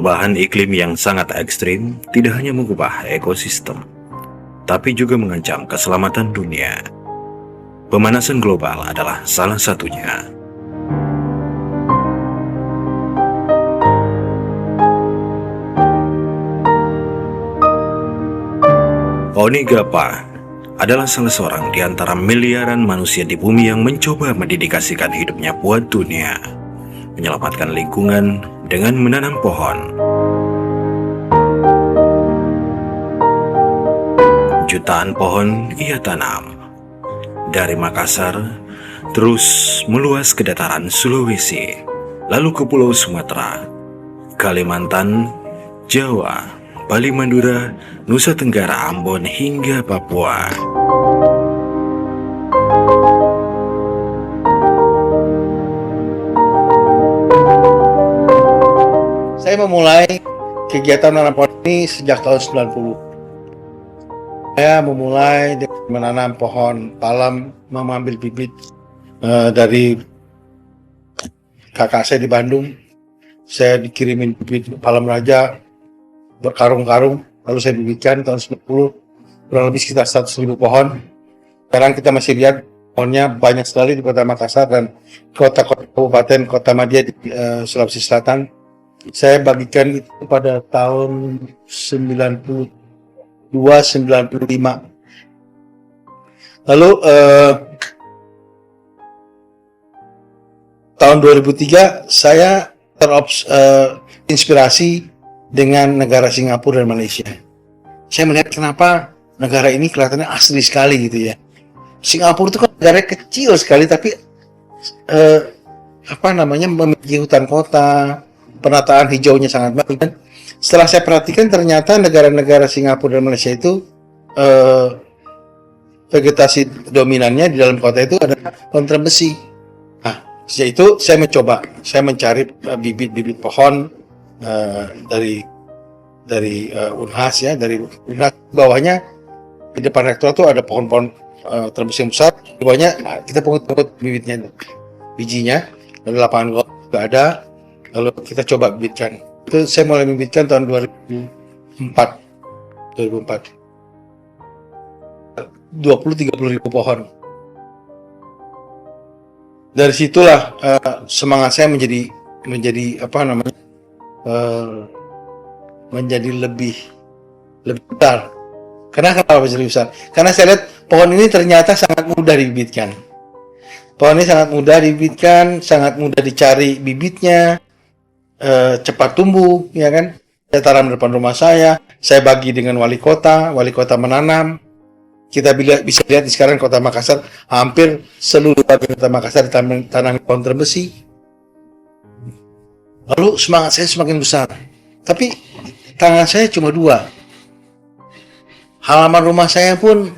Perubahan iklim yang sangat ekstrim tidak hanya mengubah ekosistem, tapi juga mengancam keselamatan dunia. Pemanasan global adalah salah satunya. Onigapa adalah salah seorang di antara miliaran manusia di bumi yang mencoba mendedikasikan hidupnya buat dunia, menyelamatkan lingkungan dengan menanam pohon. Jutaan pohon ia tanam dari Makassar, terus meluas ke dataran Sulawesi, lalu ke Pulau Sumatera, Kalimantan, Jawa, Bali, Madura, Nusa Tenggara, Ambon, hingga Papua. Saya memulai kegiatan menanam pohon ini sejak tahun 90. Saya memulai dengan menanam pohon palem, mengambil bibit dari kakak saya di Bandung. Saya dikirimin bibit palem raja berkarung-karung, lalu saya bibitkan tahun 90, kurang lebih sekitar 100.000 pohon. Sekarang kita masih lihat pohonnya banyak sekali di Kota Makassar dan kota-kota kabupaten Kota Madia di Sulawesi Selatan. Saya bagikan itu pada tahun 92-95. Lalu tahun 2003 saya terinspirasi dengan negara Singapura dan Malaysia. Saya melihat kenapa negara ini kelihatannya asli sekali gitu ya. Singapura itu kan negara kecil sekali tapi memiliki hutan kota, penataan hijaunya sangat baik. Dan setelah saya perhatikan ternyata negara-negara Singapura dan Malaysia itu vegetasi dominannya di dalam kota itu ada pohon besi. Nah, sejak itu saya mencari bibit-bibit pohon dari Unhas ya, dari Unhas. Bawahnya di depan rektor itu ada pohon-pohon terbesi yang besar. Di bawahnya kita pungut bibitnya, bijinya. Lalu lapangan golf juga ada. Lalu kita coba bibitkan. Itu saya mulai bibitkan tahun 2004. 20-30 ribu pohon. Dari situlah semangat saya menjadi lebih besar. Kenapa menjadi besar? Karena saya lihat pohon ini ternyata sangat mudah dibibitkan. Pohon ini sangat mudah dibibitkan, sangat mudah dicari bibitnya, cepat tumbuh, ya kan? Saya tanam di depan rumah saya bagi dengan wali kota menanam. Kita bisa lihat di sekarang Kota Makassar, hampir seluruh bagian Kota Makassar ditanami pohon besi. Lalu semangat saya semakin besar. Tapi tangan saya cuma 2. Halaman rumah saya pun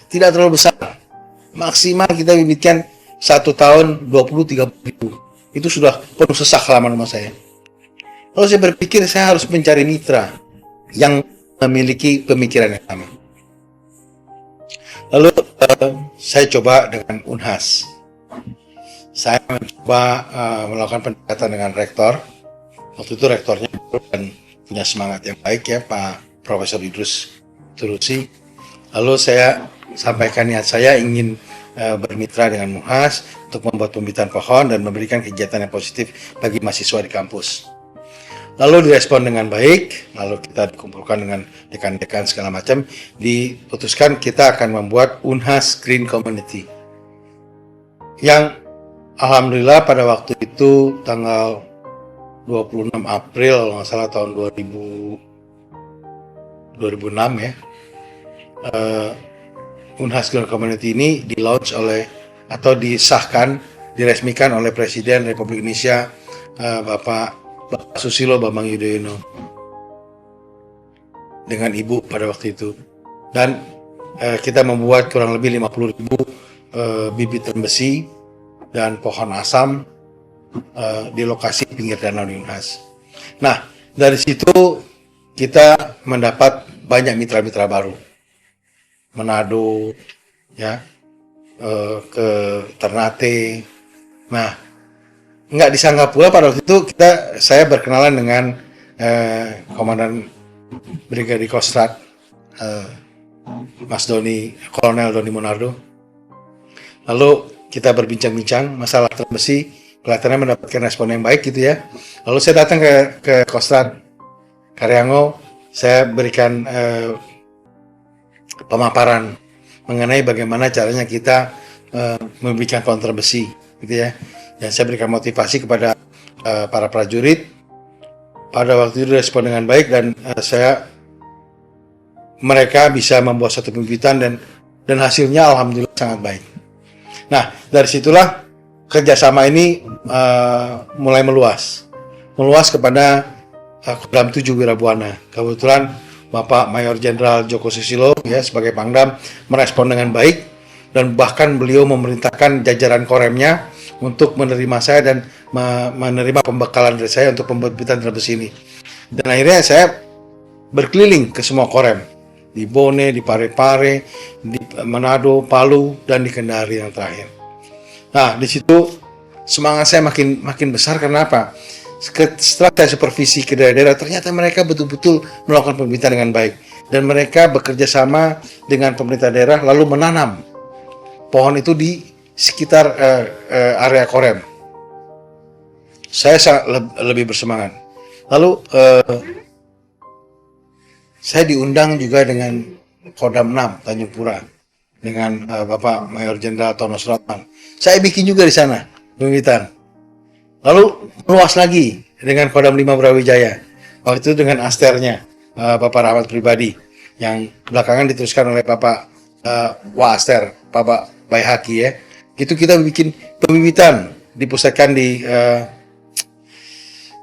tidak terlalu besar. Maksimal kita bibitkan 1 tahun 20-30 ribu. Itu sudah penuh sesak halaman rumah saya. Lalu saya berpikir saya harus mencari mitra yang memiliki pemikiran yang sama. Lalu saya coba dengan Unhas. Saya mencoba melakukan pendekatan dengan rektor. Waktu itu rektornya dan punya semangat yang baik ya, Pak Profesor Idrus Turusi. Lalu saya sampaikan niat saya ingin bermitra dengan Unhas untuk membuat pembibitan pohon dan memberikan kegiatan yang positif bagi mahasiswa di kampus. Lalu direspon dengan baik, lalu kita dikumpulkan dengan dekan-dekan segala macam, diputuskan kita akan membuat Unhas Green Community. Yang alhamdulillah pada waktu itu tanggal 26 April, nggak salah tahun 2006 ya, Unhas Green Community ini di-launch disahkan, diresmikan oleh Presiden Republik Indonesia Bapak Susilo Bambang Yudhoyono dengan Ibu pada waktu itu. Dan kita membuat kurang lebih 50 ribu bibit besi dan pohon asam di lokasi pinggir danau di Unhas. Nah, dari situ kita mendapat banyak mitra-mitra baru. Manado, ya, ke Ternate. Nah, nggak disangka pula pada waktu itu saya berkenalan dengan Komandan Brigadi Kostrad Mas Doni, Kolonel Doni Monardo. Lalu kita berbincang-bincang masalah tram besi, kelihatannya mendapatkan respon yang baik gitu ya. Lalu saya datang ke Kostrad Karyango, saya berikan pemaparan mengenai bagaimana caranya kita membuat pohon tram besi gitu ya. Dan saya berikan motivasi kepada para prajurit. Pada waktu itu respon dengan baik dan mereka bisa membuat satu pembibitan dan hasilnya alhamdulillah sangat baik. Nah, dari situlah kerjasama ini mulai meluas kepada Kodam 7 Wirabuana. Kebetulan Bapak Mayor Jenderal Joko Susilo ya sebagai Pangdam merespon dengan baik dan bahkan beliau memerintahkan jajaran koremnya untuk menerima saya dan menerima pembekalan dari saya untuk pembibitan tram besi ini. Dan akhirnya saya berkeliling ke semua korem di Bone, di Parepare, di Manado, Palu, dan di Kendari yang terakhir. Nah, di situ semangat saya makin besar karena apa? Setelah saya supervisi ke daerah-daerah, ternyata mereka betul-betul melakukan pembibitan dengan baik dan mereka bekerja sama dengan pemerintah daerah lalu menanam pohon itu di sekitar area korem. Saya lebih bersemangat. Lalu saya diundang juga dengan Kodam 6 Tanjung Pura dengan Bapak Mayor Jenderal Tono Suratman. Saya bikin juga di sana pembibitan. Lalu meluas lagi dengan Kodam 5 Brawijaya. Waktu itu dengan asternya Bapak Rahmat Pribadi yang belakangan diteruskan oleh Bapak Waaster, Bapak Baihaki ya. Itu kita bikin pembibitan dipusatkan di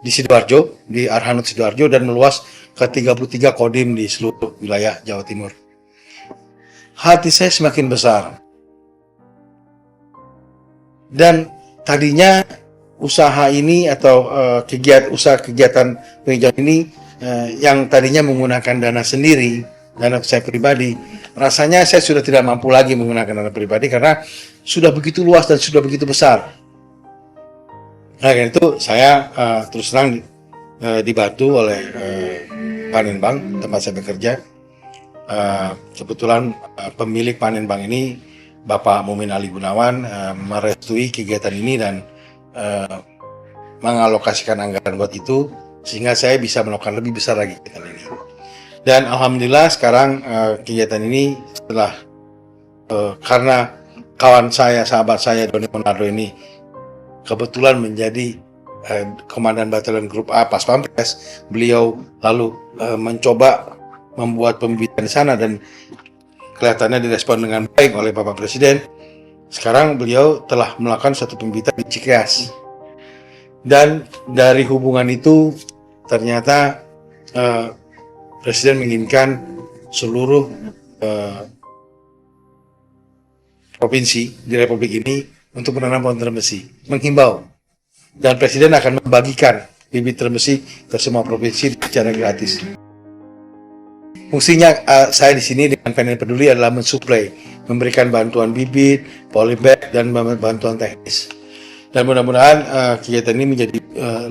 Sidoarjo, di Arhanud Sidoarjo dan meluas ke 33 kodim di seluruh wilayah Jawa Timur. Hati saya semakin besar. Dan tadinya usaha ini atau kegiatan penghijauan ini yang tadinya menggunakan dana sendiri, dana saya pribadi, rasanya saya sudah tidak mampu lagi menggunakan dana pribadi karena sudah begitu luas dan sudah begitu besar. Nah, karena itu saya terus terang dibantu oleh Panenbank tempat saya bekerja. Kebetulan pemilik Panenbank ini Bapak Mumin Ali Gunawan merestui kegiatan ini dan mengalokasikan anggaran buat itu sehingga saya bisa melakukan lebih besar lagi kegiatan ini. Dan alhamdulillah sekarang kegiatan ini setelah karena kawan saya, sahabat saya Doni Monardo ini kebetulan menjadi Komandan Batalion Grup A Pas Pampres, beliau lalu mencoba membuat pembibitan di sana dan kelihatannya direspon dengan baik oleh Bapak Presiden. Sekarang beliau telah melakukan satu pembibitan di Cikeas. Dan dari hubungan itu ternyata Presiden menginginkan seluruh provinsi di Republik ini untuk menanam pohon tram besi, menghimbau. Dan Presiden akan membagikan bibit tram besi ke semua provinsi secara gratis. Fungsinya saya di sini dengan Panen Peduli adalah mensuplai, memberikan bantuan bibit, polybag, dan bantuan teknis. Dan mudah-mudahan kegiatan ini menjadi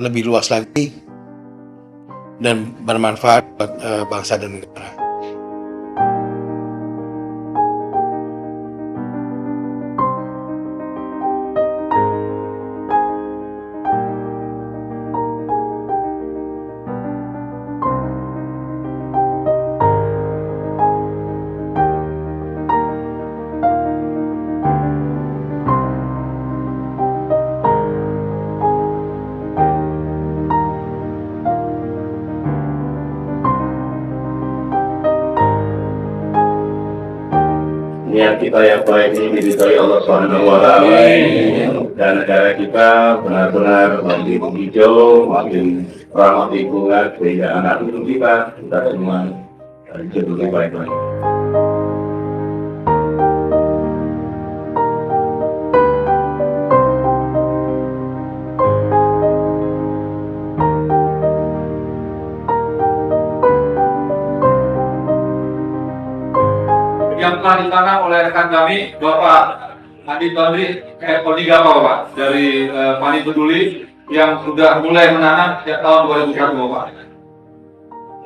lebih luas lagi dan bermanfaat buat bangsa dan negara. Niat kita yang baik ini diridhoi Allah Subhanahu wa Ta'ala, dan negara kita benar-benar makin hijau, makin ramah lingkungan sehingga anak cucu kita semua hidup lebih baik-baik. Yang telah ditanam oleh rekan kami, Bapak Adi Badri Eko Pak, dari Panen Peduli yang sudah mulai menanam sejak tahun 2001 Bapak.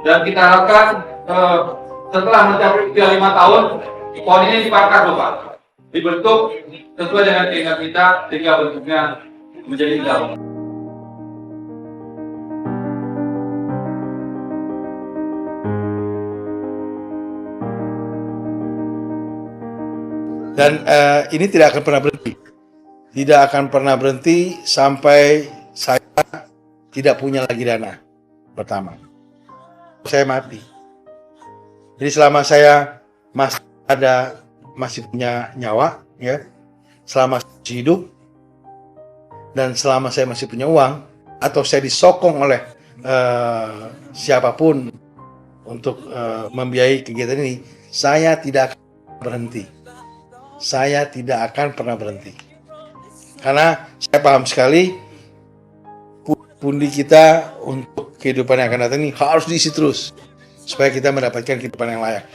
Dan kita harapkan setelah mencapai usia 5 tahun, pohon ini dibakar loh Pak. Dibentuk sesuai dengan keinginan kita sehingga bentuknya menjadi daun. Dan ini tidak akan pernah berhenti. Tidak akan pernah berhenti sampai saya tidak punya lagi dana. Pertama, saya mati. Jadi selama saya masih punya nyawa, ya, selama saya masih hidup, dan selama saya masih punya uang, atau saya disokong oleh siapapun untuk membiayai kegiatan ini, saya tidak akan berhenti. Saya tidak akan pernah berhenti. Karena saya paham sekali pundi kita untuk kehidupan yang akan datang ini harus diisi terus supaya kita mendapatkan kehidupan yang layak.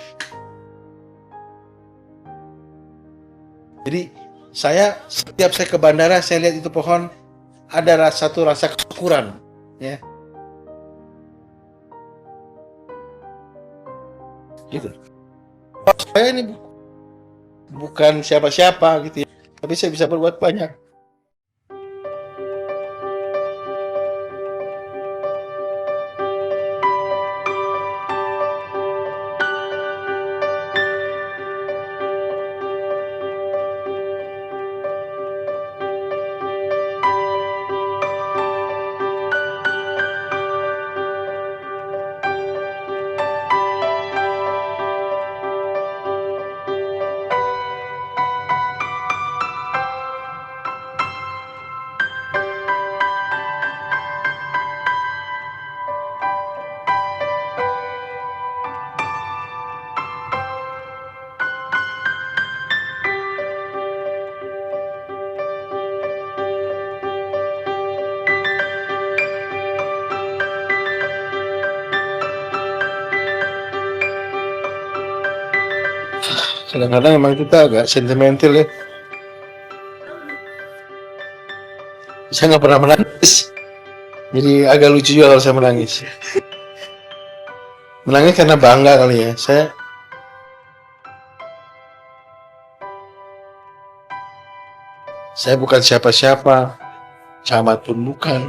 Jadi setiap saya ke bandara, saya lihat itu pohon, ada satu rasa kesyukuran, ya. Gitu. Saya ini bukan siapa-siapa gitu ya, tapi saya bisa berbuat banyak. Kadang-kadang memang kita agak sentimental ya. Saya nggak pernah menangis, jadi agak lucu juga kalau saya menangis. Menangis karena bangga kali ya. Saya bukan siapa-siapa, camat pun bukan.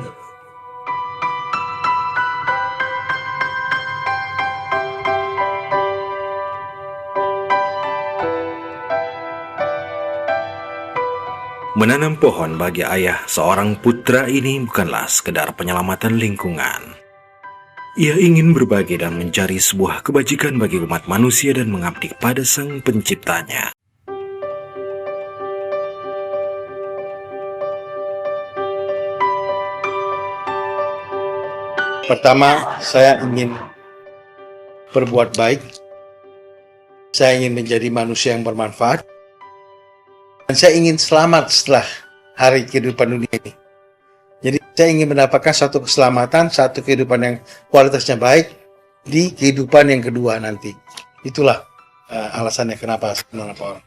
Menanam pohon bagi ayah seorang putra ini bukanlah sekedar penyelamatan lingkungan. Ia ingin berbagi dan mencari sebuah kebajikan bagi umat manusia dan mengabdi pada Sang Penciptanya. Pertama, saya ingin berbuat baik. Saya ingin menjadi manusia yang bermanfaat. Dan saya ingin selamat setelah hari kehidupan dunia ini. Jadi saya ingin mendapatkan satu keselamatan, satu kehidupan yang kualitasnya baik di kehidupan yang kedua nanti. Itulah alasannya kenapa saya menanam pohon.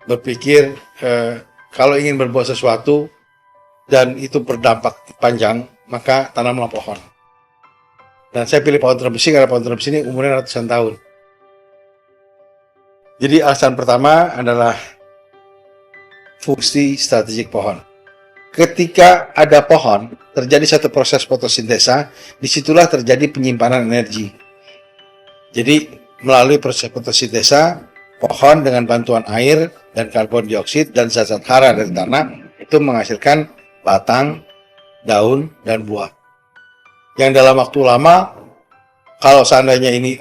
Berpikir kalau ingin berbuat sesuatu dan itu berdampak panjang, maka tanamlah pohon. Dan saya pilih pohon terbesi karena pohon terbesi ini umurnya ratusan tahun. Jadi alasan pertama adalah fungsi strategik pohon. Ketika ada pohon, terjadi satu proses fotosintesa, disitulah terjadi penyimpanan energi. Jadi melalui proses fotosintesa, pohon dengan bantuan air dan karbon dioksida dan zat-zat hara dari tanah itu menghasilkan batang, daun, dan buah. Yang dalam waktu lama, kalau seandainya ini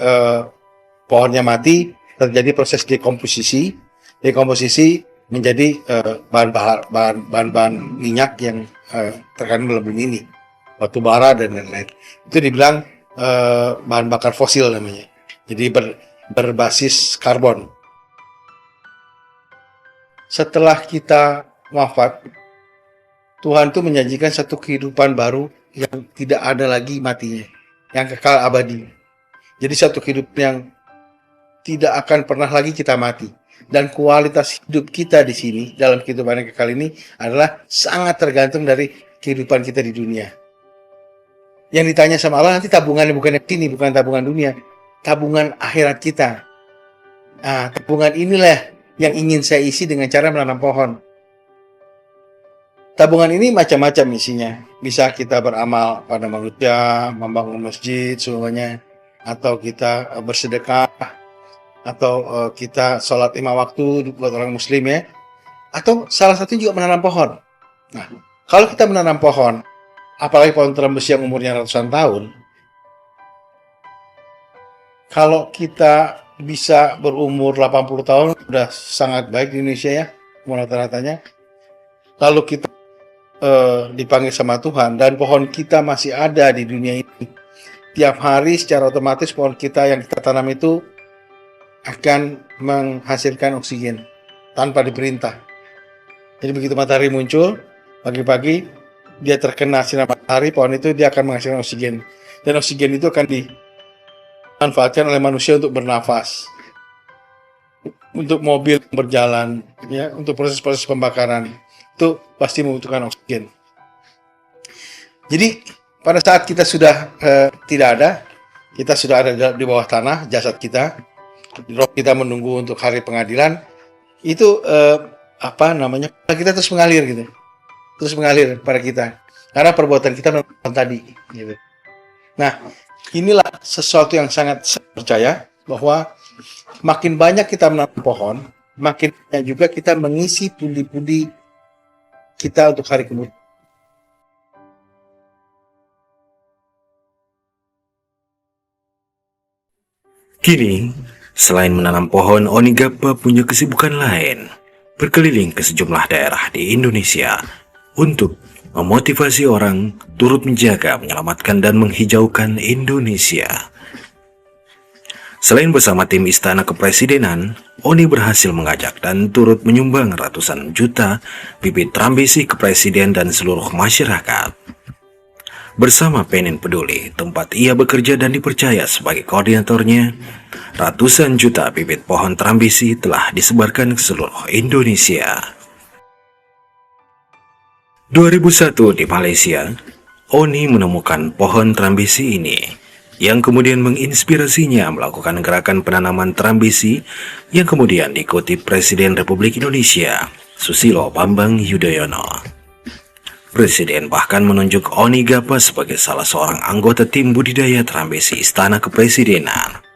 pohonnya mati, terjadi proses dekomposisi. Dekomposisi menjadi bahan-bahan minyak yang terkandung dalam bumi ini, batu bara dan lain-lain. Itu dibilang bahan bakar fosil namanya. Jadi berbasis karbon. Setelah kita wafat, Tuhan itu menjanjikan satu kehidupan baru yang tidak ada lagi matinya, yang kekal abadi. Jadi satu kehidupan yang tidak akan pernah lagi kita mati. Dan kualitas hidup kita di sini, dalam kehidupan yang kekal ini, adalah sangat tergantung dari kehidupan kita di dunia. Yang ditanya sama Allah nanti tabungannya bukan yang sini, bukan tabungan dunia, tabungan akhirat kita. Nah, tabungan inilah yang ingin saya isi dengan cara menanam pohon. Tabungan ini macam-macam isinya. Bisa kita beramal pada manusia, membangun masjid semuanya, atau kita bersedekah, atau kita sholat 5 waktu buat orang muslim ya. Atau salah satu juga menanam pohon. Nah, kalau kita menanam pohon, apalagi pohon terembesi yang umurnya ratusan tahun, kalau kita bisa berumur 80 tahun, udah sangat baik di Indonesia ya, umur rata-ratanya. Lalu kita dipanggil sama Tuhan, dan pohon kita masih ada di dunia ini. Tiap hari secara otomatis pohon kita yang kita tanam itu akan menghasilkan oksigen tanpa diperintah. Jadi begitu matahari muncul, pagi-pagi dia terkena sinar matahari, pohon itu dia akan menghasilkan oksigen. Dan oksigen itu akan dimanfaatkan oleh manusia untuk bernafas, untuk mobil berjalan, ya, untuk proses-proses pembakaran. Itu pasti membutuhkan oksigen. Jadi pada saat kita sudah tidak ada, kita sudah ada di bawah tanah, jasad kita, roh kita menunggu untuk hari pengadilan, itu kita terus mengalir gitu, terus mengalir pada kita karena perbuatan kita melakukan tadi gitu. Nah, inilah sesuatu yang sangat saya percaya bahwa makin banyak kita menanam pohon, makin banyak juga kita mengisi pundi-pundi kita untuk hari kemudian. Kini, selain menanam pohon, Onigapa punya kesibukan lain, berkeliling ke sejumlah daerah di Indonesia untuk memotivasi orang turut menjaga, menyelamatkan, dan menghijaukan Indonesia. Selain bersama tim Istana Kepresidenan, Oni berhasil mengajak dan turut menyumbang ratusan juta bibit trambesi ke Presiden dan seluruh masyarakat. Bersama Penin Peduli, tempat ia bekerja dan dipercaya sebagai koordinatornya, ratusan juta bibit pohon trambesi telah disebarkan ke seluruh Indonesia. 2001 di Malaysia, Oni menemukan pohon trambesi ini, yang kemudian menginspirasinya melakukan gerakan penanaman trambesi yang kemudian diikuti Presiden Republik Indonesia, Susilo Bambang Yudhoyono. Presiden bahkan menunjuk Onigapa sebagai salah seorang anggota tim budidaya trambesi Istana Kepresidenan.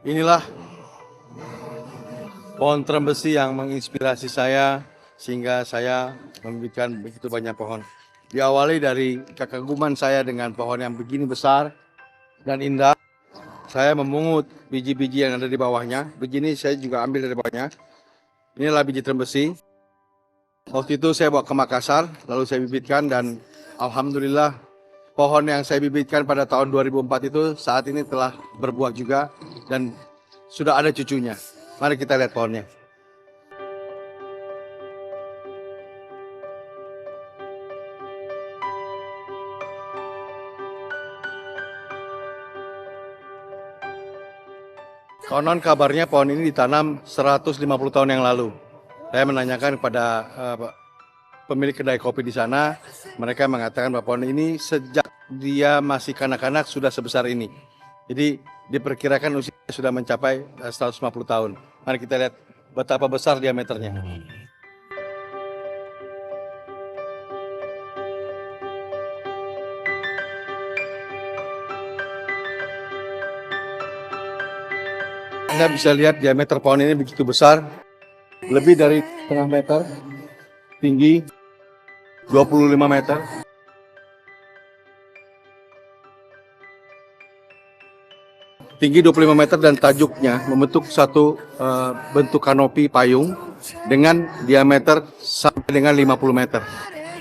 Inilah pohon trembesi yang menginspirasi saya sehingga saya memberikan begitu banyak pohon. Diawali dari kekaguman saya dengan pohon yang begini besar dan indah. Saya memungut biji-biji yang ada di bawahnya. Biji ini saya juga ambil dari bawahnya. Inilah biji trembesi. Waktu itu saya bawa ke Makassar, lalu saya bibitkan, dan alhamdulillah pohon yang saya bibitkan pada tahun 2004 itu saat ini telah berbuah juga dan sudah ada cucunya. Mari kita lihat pohonnya. Konon kabarnya pohon ini ditanam 150 tahun yang lalu. Saya menanyakan kepada pemilik kedai kopi di sana, mereka mengatakan bahwa pohon ini sejak dia masih kanak-kanak sudah sebesar ini. Jadi diperkirakan usianya sudah mencapai 150 tahun. Mari kita lihat betapa besar diameternya. Anda bisa lihat diameter pohon ini begitu besar, lebih dari setengah meter, tinggi 25 meter. Tinggi 25 meter dan tajuknya membentuk satu bentuk kanopi payung dengan diameter sampai dengan 50 meter.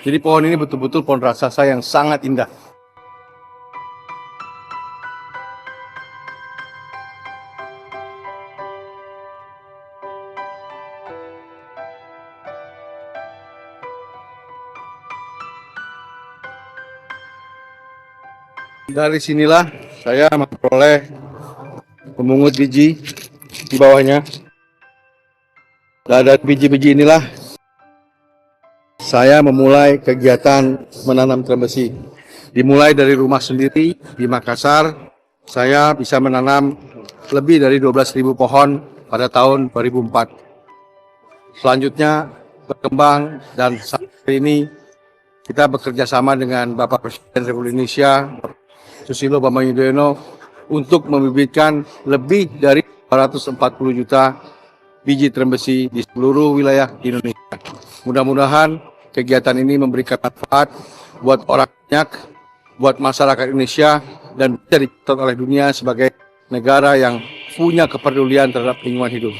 Jadi pohon ini betul-betul pohon raksasa yang sangat indah. Dari sinilah saya memperoleh memungut biji di bawahnya. Dan dari biji-biji inilah saya memulai kegiatan menanam trembesi. Dimulai dari rumah sendiri di Makassar, saya bisa menanam lebih dari 12.000 pohon pada tahun 2004. Selanjutnya berkembang dan saat ini kita bekerja sama dengan Bapak Presiden Republik Indonesia Susilo Bambang Yudhoyono untuk membibitkan lebih dari 240 juta biji trembesi di seluruh wilayah di Indonesia. Mudah-mudahan kegiatan ini memberikan manfaat buat orang banyak, buat masyarakat Indonesia, dan bisa dicatat oleh dunia sebagai negara yang punya kepedulian terhadap lingkungan hidup.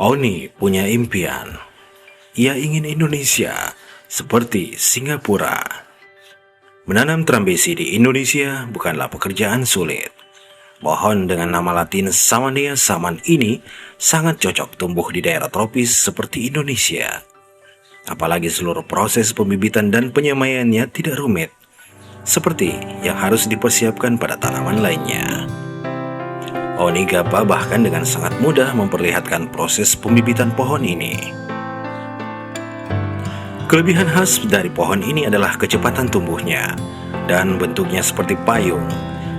Oni punya impian. Ia ingin Indonesia seperti Singapura. Menanam trambesi di Indonesia bukanlah pekerjaan sulit. Pohon dengan nama latin Samania saman ini sangat cocok tumbuh di daerah tropis seperti Indonesia. Apalagi seluruh proses pembibitan dan penyemaiannya tidak rumit, seperti yang harus dipersiapkan pada tanaman lainnya. Oni Gapa bahkan dengan sangat mudah memperlihatkan proses pembibitan pohon ini. Kelebihan khas dari pohon ini adalah kecepatan tumbuhnya dan bentuknya seperti payung,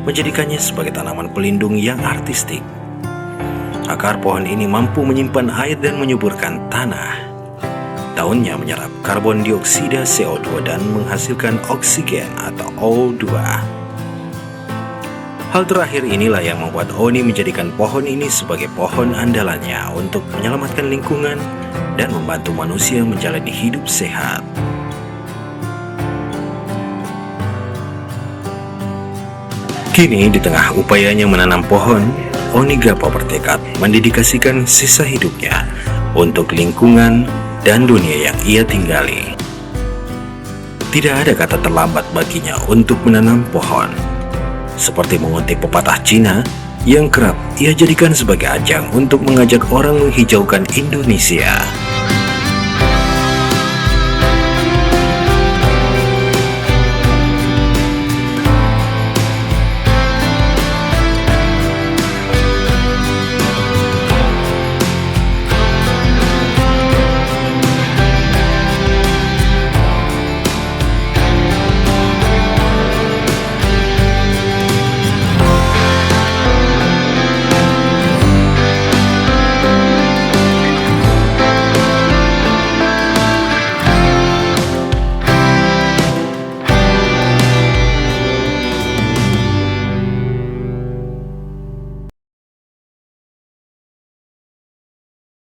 menjadikannya sebagai tanaman pelindung yang artistik. Akar pohon ini mampu menyimpan air dan menyuburkan tanah. Daunnya menyerap karbon dioksida CO2 dan menghasilkan oksigen atau O2. Hal terakhir inilah yang membuat Oni menjadikan pohon ini sebagai pohon andalannya untuk menyelamatkan lingkungan dan membantu manusia menjalani hidup sehat. Kini di tengah upayanya menanam pohon, Oni Gapa bertekad mendedikasikan sisa hidupnya untuk lingkungan dan dunia yang ia tinggali. Tidak ada kata terlambat baginya untuk menanam pohon. Seperti mengutip pepatah Cina yang kerap ia jadikan sebagai ajang untuk mengajak orang menghijaukan Indonesia.